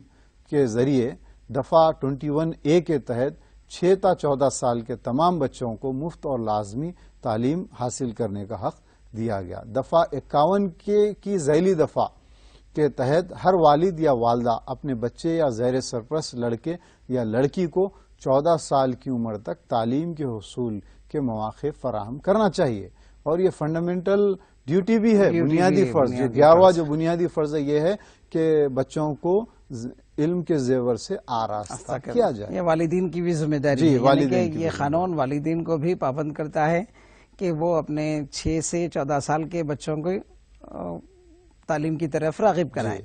کے ذریعے دفعہ 21A کے تحت 6 تا 14 سال کے تمام بچوں کو مفت اور لازمی تعلیم حاصل کرنے کا حق دیا گیا۔ دفعہ 51 کی ذیلی دفعہ کے تحت ہر والد یا والدہ اپنے بچے یا زیر سرپرست لڑکے یا لڑکی کو 14 سال کی عمر تک تعلیم کے حصول کے مواقع فراہم کرنا چاہیے، اور یہ فنڈامنٹل ڈیوٹی بھی ہے، بنیادی فرض۔ 11واں جو بنیادی فرض ہے یہ ہے کہ بچوں کو علم کے زیور سے آراستہ کیا جائے۔ یہ والدین کی بھی ذمہ داری ہے کہ یہ قانون والدین کو بھی پابند کرتا ہے کہ وہ اپنے 6 سے 14 سال کے بچوں کو تعلیم کی طرف راغب کرائیں۔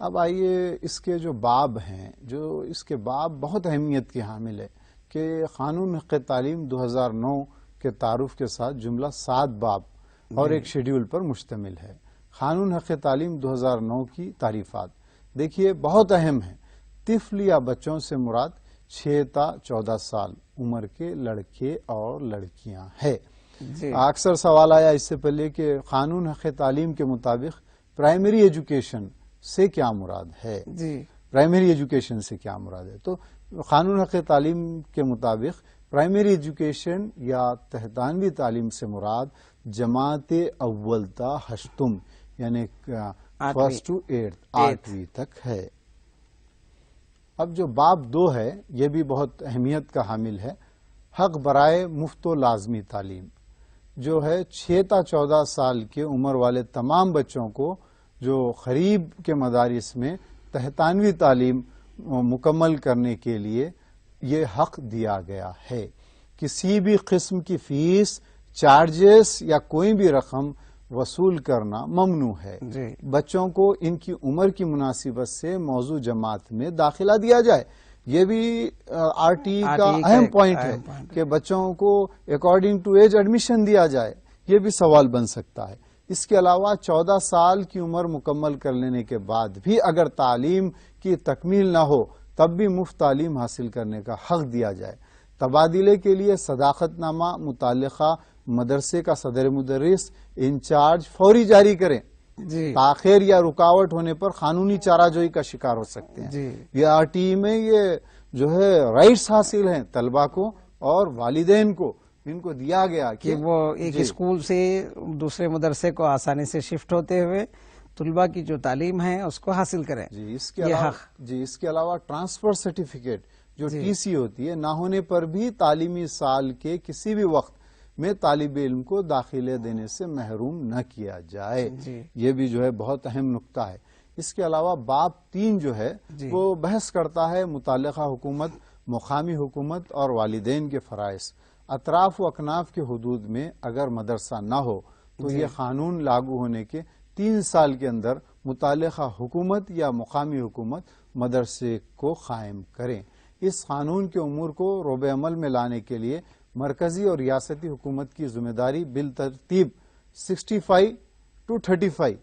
اب آئیے اس کے جو باب ہیں، جو اس کے باب بہت اہمیت کی حامل ہے کہ قانون حق تعلیم 2009 کے تعارف کے ساتھ جملہ 7 باب اور ایک شیڈیول پر مشتمل ہے۔ قانون حق تعلیم 2009 کی تعریفات دیکھیے بہت اہم ہے۔ طفل یا بچوں سے مراد 6 تا 14 سال عمر کے لڑکے اور لڑکیاں ہے۔ اکثر سوال آیا اس سے پہلے کہ قانون حق تعلیم کے مطابق پرائمری ایجوکیشن سے کیا مراد ہے؟ پرائمری ایجوکیشن سے کیا مراد ہے؟ تو قانون حق تعلیم کے مطابق پرائمری ایجوکیشن یا تحتانوی تعلیم سے مراد جماعت اول تا ہشتم یعنی 1 to 8 تک ہے۔ اب جو باب 2 ہے یہ بھی بہت اہمیت کا حامل ہے، حق برائے مفت و لازمی تعلیم، جو ہے 6 تا 14 سال کی عمر والے تمام بچوں کو جو قریب کے مدارس میں تحتانوی تعلیم مکمل کرنے کے لیے یہ حق دیا گیا ہے۔ کسی بھی قسم کی فیس، چارجز یا کوئی بھی رقم وصول کرنا ممنوع ہے. جی بچوں کو ان کی عمر کی مناسبت سے موضوع جماعت میں داخلہ دیا جائے. یہ بھی آر ٹی کا اہم پوائنٹ ہے کہ بچوں کو اکارڈنگ ٹو ایج ایڈمیشن دیا جائے. یہ بھی سوال بن سکتا ہے. اس کے علاوہ 14 سال کی عمر مکمل کر لینے کے بعد بھی اگر تعلیم کی تکمیل نہ ہو تب بھی مفت تعلیم حاصل کرنے کا حق دیا جائے. تبادلے کے لیے صداقت نامہ متعلقہ مدرسے کا صدر مدرس انچارج فوری جاری کریں. جی تاخیر یا رکاوٹ ہونے پر قانونی چارہ جوئی کا شکار ہو سکتے ہیں. جی یہ آر ٹی میں یہ جو ہے رائٹس حاصل ہیں طلبہ کو اور والدین کو، ان کو دیا گیا کہ وہ ایک اسکول سے دوسرے مدرسے کو آسانی سے شفٹ ہوتے ہوئے طلبہ کی جو تعلیم ہے اس کو حاصل کریں. جی اس کے علاوہ ٹرانسفر سرٹیفکیٹ جو ٹی سی ہوتی ہے نہ ہونے پر بھی تعلیمی سال کے کسی بھی وقت میں طالب علم کو داخلے دینے سے محروم نہ کیا جائے. یہ بھی جو ہے بہت اہم نقطہ ہے. اس کے علاوہ باب 3 جو ہے وہ بحث کرتا ہے متعلقہ حکومت، مقامی حکومت اور والدین کے فرائض. اطراف و اکناف کے حدود میں اگر مدرسہ نہ ہو تو یہ قانون لاگو ہونے کے 3 سال کے اندر متعلقہ حکومت یا مقامی حکومت مدرسے کو قائم کریں. اس قانون کے امور کو روب عمل میں لانے کے لیے مرکزی اور ریاستی حکومت کی ذمہ داری بالترتیب 65-35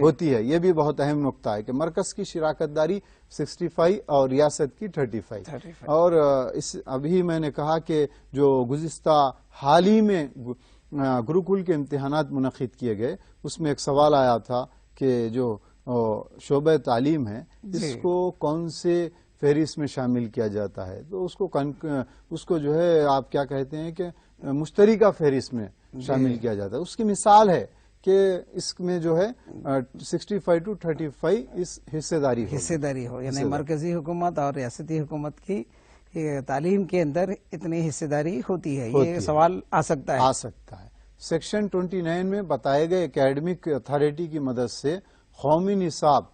ہوتی ہے. یہ بھی بہت اہم نقطہ ہے کہ مرکز کی شراکت داری 65 اور ریاست کی 35. اور ابھی میں نے کہا کہ جو گزشتہ حال ہی میں گروکل کے امتحانات منعقد کیے گئے اس میں ایک سوال آیا تھا کہ جو شعبہ تعلیم ہے اس کو کون سے فہرست میں شامل کیا جاتا ہے. تو اس کو جو ہے آپ کیا کہتے ہیں کہ مشترکہ فہرست میں شامل کیا جاتا ہے. اس کی مثال ہے کہ اس میں جو ہے 65-35 اس حصے داری ہو، یعنی مرکزی حکومت اور ریاستی حکومت کی تعلیم کے اندر اتنی حصے داری ہوتی ہے. یہ سوال آ سکتا ہے. سیکشن 29 میں بتائے گئے اکیڈمک اتھارٹی کی مدد سے قومی نصاب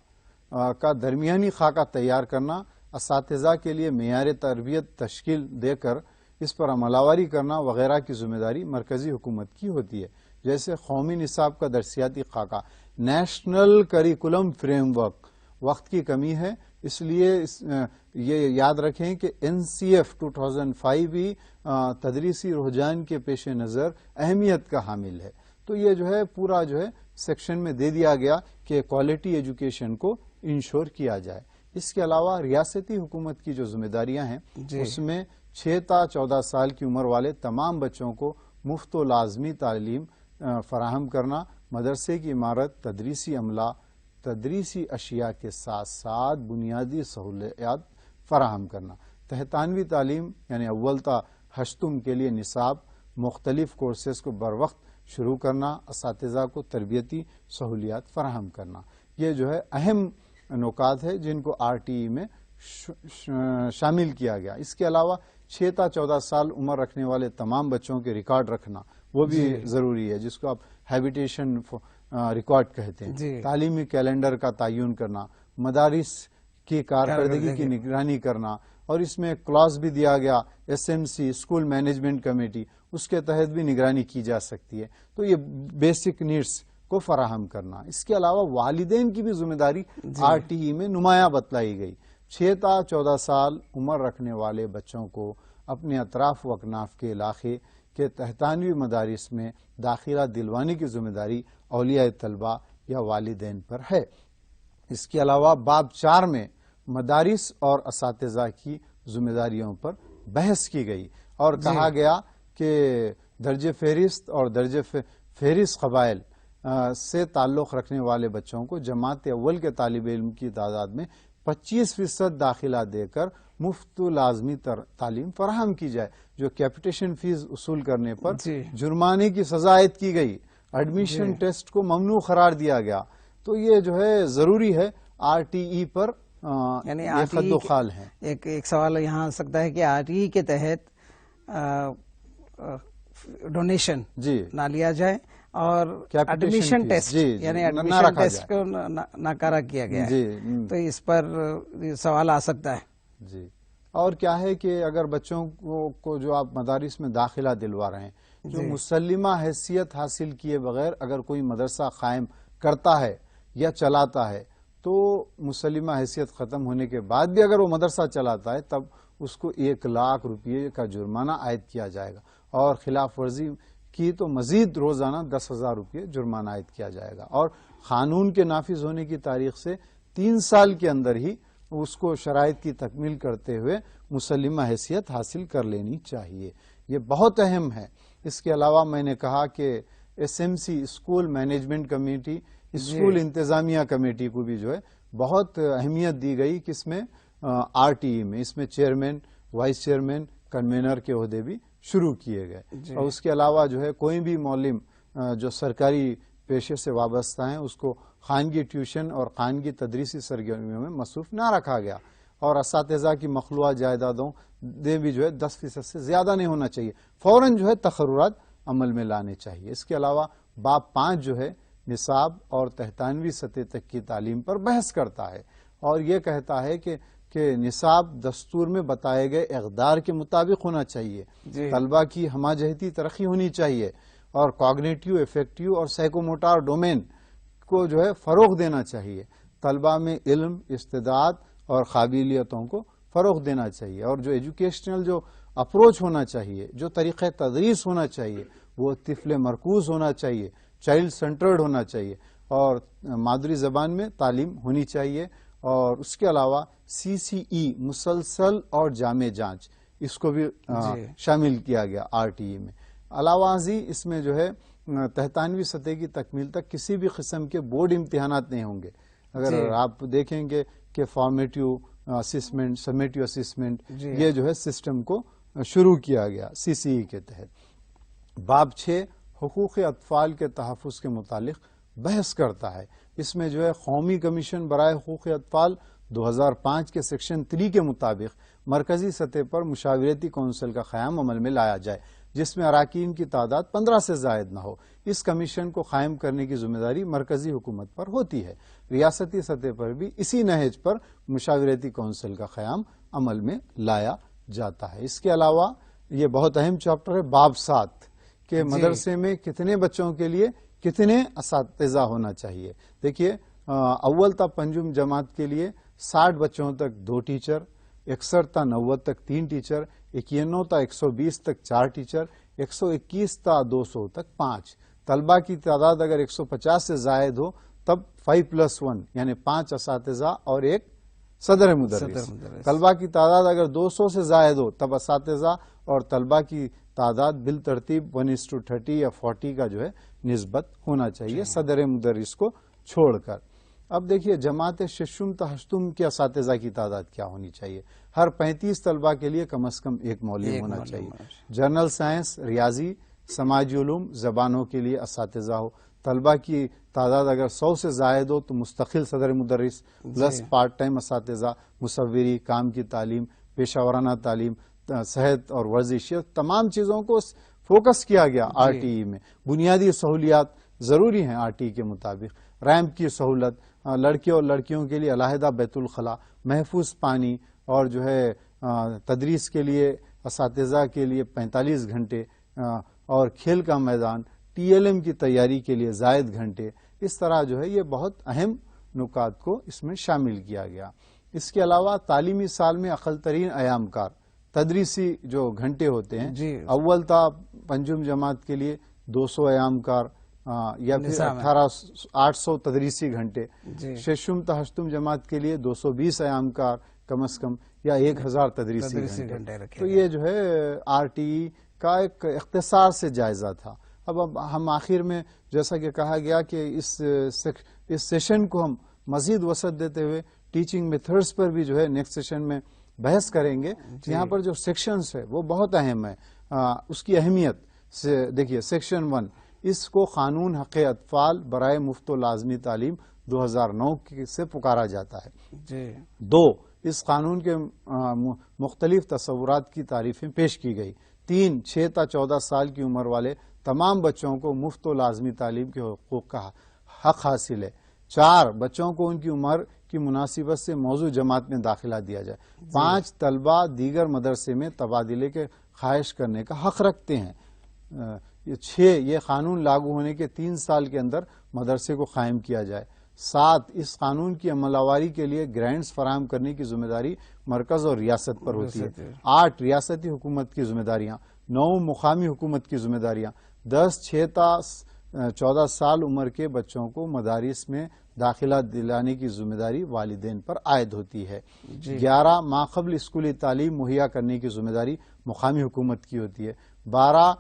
کا درمیانی خاکہ تیار کرنا، اساتذہ کے لیے معیار تربیت تشکیل دے کر اس پر عمل آوری کرنا وغیرہ کی ذمہ داری مرکزی حکومت کی ہوتی ہے. جیسے قومی نصاب کا درسیاتی خاکہ، نیشنل کریکولم فریم ورک. وقت کی کمی ہے اس لیے یہ یاد رکھیں کہ NCF 2005 بھی تدریسی رجحان کے پیش نظر اہمیت کا حامل ہے. تو یہ جو ہے پورا جو ہے سیکشن میں دے دیا گیا کہ کوالٹی ایجوکیشن کو انشور کیا جائے. اس کے علاوہ ریاستی حکومت کی جو ذمہ داریاں ہیں اس میں 6 تا 14 سال کی عمر والے تمام بچوں کو مفت و لازمی تعلیم فراہم کرنا، مدرسے کی عمارت، تدریسی عملہ، تدریسی اشیاء کے ساتھ ساتھ بنیادی سہولیات فراہم کرنا، تحتانوی تعلیم یعنی اول تا ہشتم کے لیے نصاب، مختلف کورسز کو بروقت شروع کرنا، اساتذہ کو تربیتی سہولیات فراہم کرنا. یہ جو ہے اہم نکات ہے جن کو آر ٹی ای میں شامل کیا گیا. اس کے علاوہ 6 تا 14 سال عمر رکھنے والے تمام بچوں کے ریکارڈ رکھنا وہ بھی ضروری ہے، جس کو آپ ہیبیٹیشن ریکارڈ کہتے ہیں. تعلیمی کیلنڈر کا تعین کرنا، مدارس کی کارکردگی کی نگرانی کرنا، اور اس میں کلاس بھی دیا گیا SMC اسکول مینجمنٹ کمیٹی، اس کے تحت بھی نگرانی کی جا سکتی ہے. تو یہ بیسک نیڈس کو فراہم کرنا. اس کے علاوہ والدین کی بھی ذمہ داری آر ٹی ای میں نمایاں بتلائی گئی. 6 تا 14 سال عمر رکھنے والے بچوں کو اپنے اطراف و اکناف کے علاقے کے تحتانوی مدارس میں داخلہ دلوانے کی ذمہ داری اولیاء طلبہ یا والدین پر ہے. اس کے علاوہ باب 4 میں مدارس اور اساتذہ کی ذمہ داریوں پر بحث کی گئی اور کہا گیا کہ درج فہرست اور درج فہرست قبائل سے تعلق رکھنے والے بچوں کو جماعت اول کے طالب علم کی تعداد میں 25% داخلہ دے کر مفت لازمی تعلیم فراہم کی جائے. جو کیپٹیشن فیس اصول کرنے پر جرمانے کی سزا عائد کی گئی، ایڈمیشن ٹیسٹ کو ممنوع قرار دیا گیا. تو یہ جو ہے ضروری ہے آر ٹی ای پر یعنی خد و خال ہیں. ایک سوال یہاں آ سکتا ہے کہ آر ٹی ای کے تحت ڈونیشن نہ لیا جائے اور ایڈمیشن ٹیسٹ یعنی ایڈمیشن ٹیسٹ کو ناکارہ کیا گیا ہے. تو اس پر سوال آ سکتا ہے. جی اور کیا ہے کہ اگر بچوں کو جو آپ مدارس میں داخلہ دلوا رہے ہیں جو مسلمہ حیثیت حاصل کیے بغیر اگر کوئی مدرسہ قائم کرتا ہے یا چلاتا ہے تو مسلمہ حیثیت ختم ہونے کے بعد بھی اگر وہ مدرسہ چلاتا ہے تب اس کو 1 لاکھ روپے کا جرمانہ عائد کیا جائے گا، اور خلاف ورزی کی تو مزید روزانہ 10,000 روپے جرمانہ عائد کیا جائے گا، اور قانون کے نافذ ہونے کی تاریخ سے 3 سال کے اندر ہی اس کو شرائط کی تکمیل کرتے ہوئے مسلمہ حیثیت حاصل کر لینی چاہیے۔ یہ بہت اہم ہے۔ اس کے علاوہ میں نے کہا کہ SMC school management committee, school انتظامیہ کمیٹی کو بھی جو ہے بہت اہمیت دی گئی کہ اس میں RTE میں اس میں چیئرمین، وائس چیئرمین، کنوینر کے عہدے بھی شروع کیے گئے، اور اس کے علاوہ جو ہے کوئی بھی معلم جو سرکاری پیشے سے وابستہ ہیں اس کو خانگی ٹیوشن اور خانگی تدریسی سرگرمیوں میں مصروف نہ رکھا گیا، اور اساتذہ کی مخلوعہ جائیدادوں بھی جو ہے 10% سے زیادہ نہیں ہونا چاہیے، فوراً جو ہے تقررات عمل میں لانے چاہیے۔ اس کے علاوہ باب 5 جو ہے نصاب اور تحتانوی سطح تک کی تعلیم پر بحث کرتا ہے، اور یہ کہتا ہے کہ نصاب دستور میں بتائے گئے اقدار کے مطابق ہونا چاہیے، طلبہ کی ہمہ جہتی ترقی ہونی چاہیے، اور کوگنیٹیو، افیکٹیو اور سائیکوموٹر ڈومین کو جو ہے فروغ دینا چاہیے، طلبہ میں علم، استعداد اور قابلیتوں کو فروغ دینا چاہیے، اور جو ایجوکیشنل جو اپروچ ہونا چاہیے، جو طریقہ تدریس ہونا چاہیے وہ طفل مرکوز ہونا چاہیے، چائلڈ سینٹرڈ ہونا چاہیے، اور مادری زبان میں تعلیم ہونی چاہیے، اور اس کے علاوہ CCE مسلسل اور جامع جانچ اس کو بھی شامل کیا گیا RTE میں۔ علاوہ ازیں اس میں جو ہے تحتانوی سطح کی تکمیل تک کسی بھی قسم کے بورڈ امتحانات نہیں ہوں گے۔ اگر آپ دیکھیں گے کہ فارمیٹیو اسسمنٹ، سمیٹیو اسسمنٹ، یہ جو ہے سسٹم کو شروع کیا گیا CCE کے تحت۔ باب 6 حقوق اطفال کے تحفظ کے متعلق بحث کرتا ہے۔ اس میں جو ہے قومی کمیشن برائے حقوق اطفال 2005 کے سیکشن 3 کے مطابق مرکزی سطح پر مشاورتی کونسل کا قیام عمل میں لایا جائے، جس میں اراکین کی تعداد 15 سے زائد نہ ہو۔ اس کمیشن کو قائم کرنے کی ذمہ داری مرکزی حکومت پر ہوتی ہے۔ ریاستی سطح پر بھی اسی نہج پر مشاورتی کونسل کا قیام عمل میں لایا جاتا ہے۔ اس کے علاوہ یہ بہت اہم چیپٹر ہے باب 7 کہ مدرسے میں کتنے بچوں کے لیے کتنے اساتذہ ہونا چاہیے۔ دیکھیے اول تا پنجم جماعت کے لیے 60 بچوں تک 2 ٹیچر، 61 تا 90 تک 3 ٹیچر، 91 تا 120 تک 4 ٹیچر، 121 تا 200 تک 5۔ طلبہ کی تعداد اگر 150 سے زائد ہو تب 5+1 یعنی 5 اساتذہ اور 1 صدر مدرس۔ طلبہ کی تعداد اگر 200 سے زائد ہو تب اساتذہ اور طلبہ کی تعداد بالترتیب 1:30 یا 40 کا جو ہے نسبت ہونا چاہیے صدر مدرس کو چھوڑ کر۔ اب دیکھیے جماعت ششم تا ہشتم کے اساتذہ کی تعداد کیا ہونی چاہیے۔ ہر 35 طلبہ کے لیے کم از کم 1 معلم ہونا چاہیے۔ جنرل سائنس، ریاضی، سماجی علوم، زبانوں کے لیے اساتذہ ہو۔ طلبہ کی تعداد اگر 100 سے زائد ہو تو مستقل صدر مدرس پلس پارٹ ٹائم اساتذہ، مصوری، کام کی تعلیم، پیشہ ورانہ تعلیم، صحت اور ورزش، تمام چیزوں کو فوکس کیا گیا RTE میں۔ بنیادی سہولیات ضروری ہیں RTE کے مطابق، ریمپ کی سہولت، لڑکے اور لڑکیوں کے لیے علیحدہ بیت الخلاء، محفوظ پانی، اور جو ہے تدریس کے لیے اساتذہ کے لیے 45 گھنٹے، اور کھیل کا میدان، TLM کی تیاری کے لیے زائد گھنٹے۔ اس طرح جو ہے یہ بہت اہم نکات کو اس میں شامل کیا گیا۔ اس کے علاوہ تعلیمی سال میں اقل ترین ایام کار تدریسی جو گھنٹے ہوتے ہیں، اول تا پنجم جماعت کے لیے 200 ایام کار یا پھر 800 تدریسی گھنٹے، ششم تا ہشتم جماعت کے لیے 220 ایام کار کم از کم یا 1000 تدریسی گھنٹے۔ تو یہ جو ہے RTE کا ایک اختصار سے جائزہ تھا۔ اب ہم آخر میں جیسا کہ کہا گیا کہ اس سیشن کو ہم مزید وسعت دیتے ہوئے ٹیچنگ میتھڈز پر بھی جو ہے نیکسٹ سیشن میں بحث کریں گے۔ یہاں پر جو سیکشنز ہے وہ بہت اہم ہے، اس کی اہمیت سے دیکھیے۔ سیکشن 1 اس کو قانون حق اطفال برائے مفت و لازمی تعلیم 2009 سے پکارا جاتا ہے۔ 2 اس قانون کے مختلف تصورات کی تعریفیں پیش کی گئی۔ 3 6 تا 14 سال کی عمر والے تمام بچوں کو مفت و لازمی تعلیم کے حقوق کا حق حاصل ہے۔ 4 بچوں کو ان کی عمر کی مناسبت سے موضوع جماعت میں داخلہ دیا جائے۔ 5 طلبہ دیگر مدرسے میں تبادلے کے خواہش کرنے کا حق رکھتے ہیں۔ یہ قانون لاگو ہونے کے 3 سال کے اندر مدرسے کو قائم کیا جائے. 7 اس قانون کی عمل آوری کے لیے گرانٹس فراہم کرنے کی ذمہ داری مرکز اور ریاست پر ہوتی ہے. 8 ریاستی حکومت کی ذمہ داریاں، 9 مقامی حکومت کی ذمہ داریاں. 10 6 تا 14 سال عمر کے بچوں کو مدارس میں داخلہ دلانے کی ذمہ داری والدین پر عائد ہوتی ہے. 11 ماقبل اسکولی تعلیم مہیا کرنے کی ذمہ داری مقامی حکومت کی ہوتی ہے. 12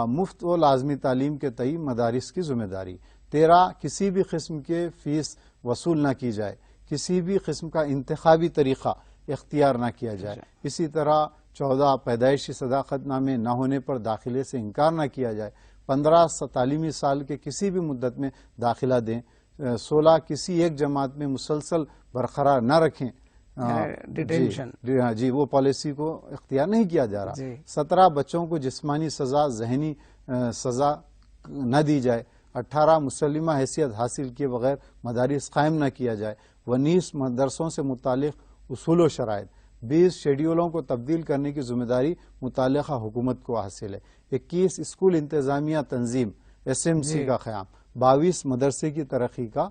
مفت و لازمی تعلیم کے تئیں مدارس کی ذمہ داری. 13 کسی بھی قسم کے فیس وصول نہ کی جائے، کسی بھی قسم کا انتخابی طریقہ اختیار نہ کیا جائے. اسی طرح 14 پیدائشی صداقت نامے نہ ہونے پر داخلے سے انکار نہ کیا جائے. 15 تعلیمی سال کے کسی بھی مدت میں داخلہ دیں. 16 کسی ایک جماعت میں مسلسل برقرار نہ رکھیں. ڈیٹینشن جی وہ پالیسی کو اختیار نہیں کیا جا رہا. 17 بچوں کو جسمانی سزا، ذہنی سزا نہ دی جائے. 18 مسلمہ حیثیت حاصل کیے بغیر مدارس قائم نہ کیا جائے. 19 مدرسوں سے متعلق اصول و شرائط. 20 شیڈیولوں کو تبدیل کرنے کی ذمہ داری متعلقہ حکومت کو حاصل ہے. 21 اسکول انتظامیہ تنظیم SMC کا قیام. 22 مدرسے کی ترقی کا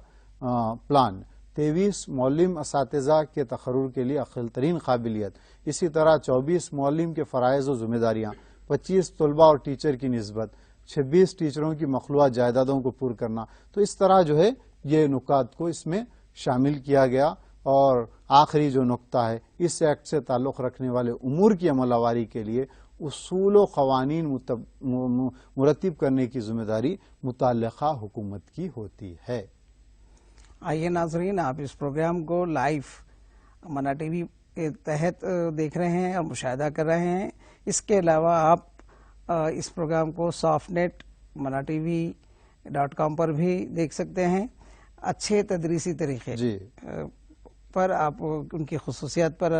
پلان. 23 معلم اساتذہ کے تقرر کے لیے اقل ترین قابلیت. اسی طرح 24 معلم کے فرائض و ذمہ داریاں. 25 طلباء اور ٹیچر کی نسبت. 26 ٹیچروں کی مخلوعہ جائیدادوں کو پر کرنا. تو اس طرح جو ہے یہ نکات کو اس میں شامل کیا گیا. اور آخری جو نقطہ ہے، اس ایکٹ سے تعلق رکھنے والے امور کی عمل آوری کے لیے اصول و قوانین مرتب کرنے کی ذمہ داری متعلقہ حکومت کی ہوتی ہے. آئیے ناظرین، آپ اس پروگرام کو لائیو منا ٹی وی کے تحت دیکھ رہے ہیں اور مشاہدہ کر رہے ہیں. اس کے علاوہ آپ اس پروگرام کو softnet.manatv.com پر بھی دیکھ سکتے ہیں. اچھے تدریسی طریقے پر آپ ان کی خصوصیات پر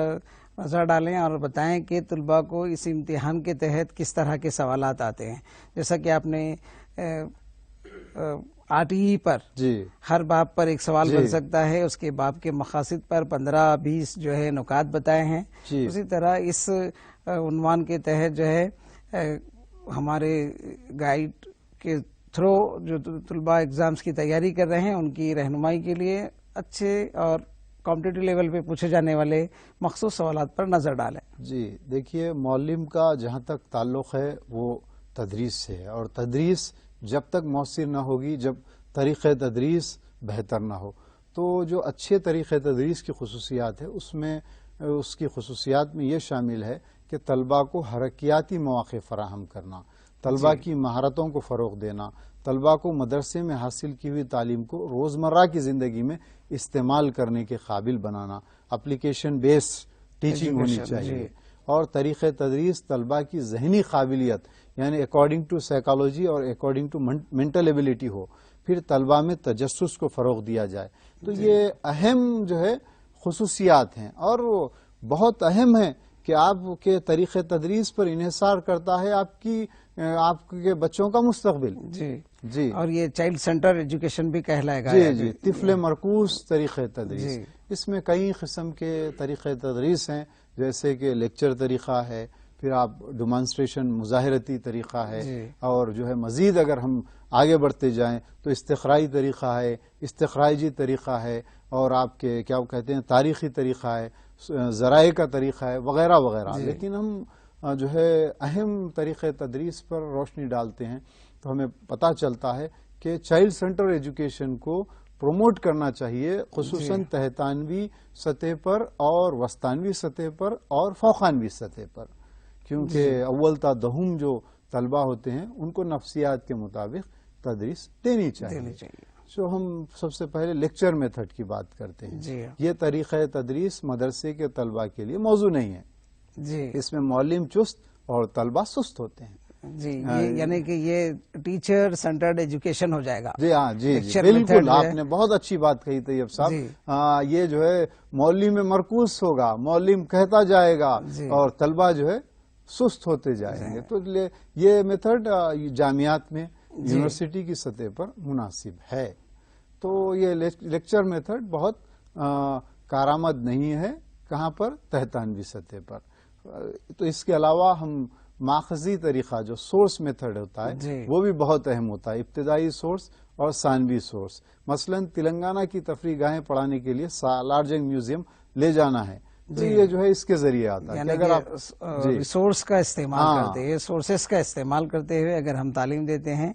نظر ڈالیں اور بتائیں کہ طلباء کو اس امتحان کے تحت کس طرح کے سوالات آتے ہیں. جیسا کہ آپ نے RTE پر ہر باب پر ایک سوال بن سکتا ہے، اس کے باب کے مقاصد پر 15-20 جو ہے نکات بتائے ہیں. اسی طرح اس عنوان کے تحت جو ہے ہمارے گائیڈ کے تھرو جو طلباء ایگزامز کی تیاری کر رہے ہیں ان کی رہنمائی کے لیے اچھے اور کمپٹیٹیو لیول پہ پوچھے جانے والے مخصوص سوالات پر نظر ڈالیں. جی دیکھیے، معلم کا جہاں تک تعلق ہے وہ تدریس سے ہے، اور تدریس جب تک مؤثر نہ ہوگی جب طریقہ تدریس بہتر نہ ہو. تو جو اچھے طریقہ تدریس کی خصوصیات ہے اس کی خصوصیات میں یہ شامل ہے کہ طلباء کو حرکیاتی مواقع فراہم کرنا، طلباء کی مہارتوں کو فروغ دینا، طلباء کو مدرسے میں حاصل کی ہوئی تعلیم کو روزمرہ کی زندگی میں استعمال کرنے کے قابل بنانا. اپلیکیشن بیس ٹیچنگ ہونی چاہیے. اور طریقہ تدریس طلباء کی ذہنی قابلیت یعنی اکارڈنگ ٹو سائیکالوجی اور اکارڈنگ ٹو مینٹل ایبلٹی ہو. پھر طلباء میں تجسس کو فروغ دیا جائے. تو یہ اہم جو ہے خصوصیات ہیں، اور وہ بہت اہم ہے کہ آپ کے طریقہ تدریس پر انحصار کرتا ہے آپ کے بچوں کا مستقبل. جی اور یہ چائلڈ سینٹر ایجوکیشن بھی کہلائے گا. جی طفل مرکوز طریقہ تدریس. اس میں کئی قسم کے طریقہ تدریس ہیں، جیسے کہ لیکچر طریقہ ہے، پھر آپ ڈیمانسٹریشن مظاہرتی طریقہ ہے، اور جو ہے مزید اگر ہم آگے بڑھتے جائیں تو استقرائی طریقہ ہے، استخراجی طریقہ ہے، اور آپ کے کیا کہتے ہیں تاریخی طریقہ ہے، ذرائع کا طریقہ ہے، وغیرہ وغیرہ. لیکن ہم جو ہے اہم طریقہ تدریس پر روشنی ڈالتے ہیں تو ہمیں پتہ چلتا ہے کہ چائلڈ سینٹر ایجوکیشن کو پروموٹ کرنا چاہیے، خصوصاً تحتانوی سطح پر اور وسطانوی سطح پر اور فوقانوی سطح پر، کیونکہ اول تا دہم جو طلباء ہوتے ہیں ان کو نفسیات کے مطابق تدریس دینی چاہیے. جو ہم سب سے پہلے لیکچر میتھڈ کی بات کرتے ہیں، یہ طریقہ تدریس مدرسے کے طلباء کے لیے موضوع نہیں ہے. اس میں معلم چست اور طلباء سست ہوتے ہیں. یعنی کہ یہ ٹیچر سینٹرڈ ایجوکیشن ہو جائے گا. جی ہاں، جی بالکل، آپ نے بہت اچھی بات کہی طیب صاحب. یہ جو ہے معلم میں مرکوز ہوگا، معلم کہتا جائے گا اور طلباء جو ہے سست ہوتے جائیں گے. تو یہ میتھڈ جامعات میں یونیورسٹی کی سطح پر مناسب ہے. تو یہ لیکچر میتھڈ بہت کارآمد نہیں ہے. کہاں پر؟ تحتانوی سطح پر. تو اس کے علاوہ ہم ماخذی طریقہ جو سورس میتھڈ ہوتا ہے جی وہ بھی بہت اہم ہوتا ہے، ابتدائی سورس اور ثانوی سورس. مثلا تلنگانہ کی تفریح گاہیں پڑھانے کے لیے سالار جنگ میوزیم لے جانا ہے تو یہ جو ہے اس کے ذریعے آتا ہے. یعنی اگر آپ ریسورس کا استعمال کرتے ہوئے، سورسز کا استعمال کرتے ہوئے اگر ہم تعلیم دیتے ہیں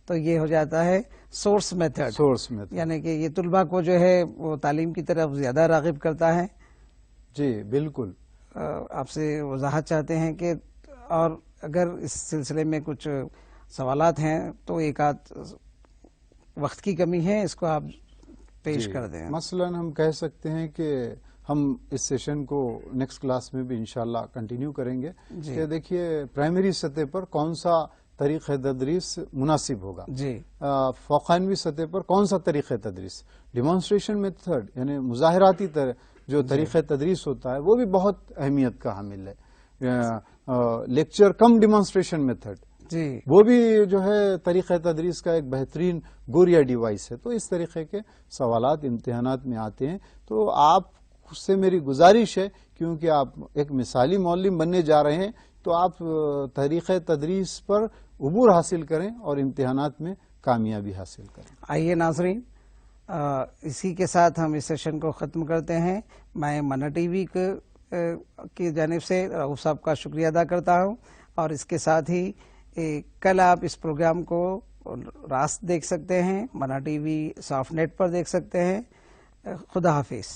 تو یہ ہو جاتا ہے سورس میتھڈ، یعنی کہ یہ طلباء کو جو ہے وہ تعلیم کی طرف زیادہ راغب کرتا ہے. جی بالکل. آپ سے وضاحت چاہتے ہیں کہ اور اگر اس سلسلے میں کچھ سوالات ہیں تو ایک آدھ وقت کی کمی ہے، اس کو آپ پیش کر دیں. مثلا ہم کہہ سکتے ہیں کہ ہم اس سیشن کو نیکسٹ کلاس میں بھی انشاءاللہ کنٹینیو کریں گے کہ دیکھیے پرائمری سطح پر کون سا طریقہ تدریس مناسب ہوگا، جی فوقانوی سطح پر کون سا طریقہ تدریس. ڈیمانسٹریشن میتھڈ یعنی مظاہراتی جو طریقہ تدریس ہوتا ہے وہ بھی بہت اہمیت کا حامل ہے. لیکچر کم ڈیمانسٹریشن میتھڈ جی وہ بھی جو ہے طریقہ تدریس کا ایک بہترین گوریا ڈیوائس ہے. تو اس طریقے کے سوالات امتحانات میں آتے ہیں تو آپ سے میری گزارش ہے کیونکہ آپ ایک مثالی معلم بننے جا رہے ہیں تو آپ طریقہ تدریس پر عبور حاصل کریں اور امتحانات میں کامیابی حاصل کریں. آئیے ناظرین، اسی کے ساتھ ہم اس سیشن کو ختم کرتے ہیں. میں منا ٹی وی کی جانب سے رؤوف صاحب کا شکریہ ادا کرتا ہوں، اور اس کے ساتھ ہی کل آپ اس پروگرام کو راست دیکھ سکتے ہیں، منا ٹی وی سافٹ نیٹ پر دیکھ سکتے ہیں. خدا حافظ.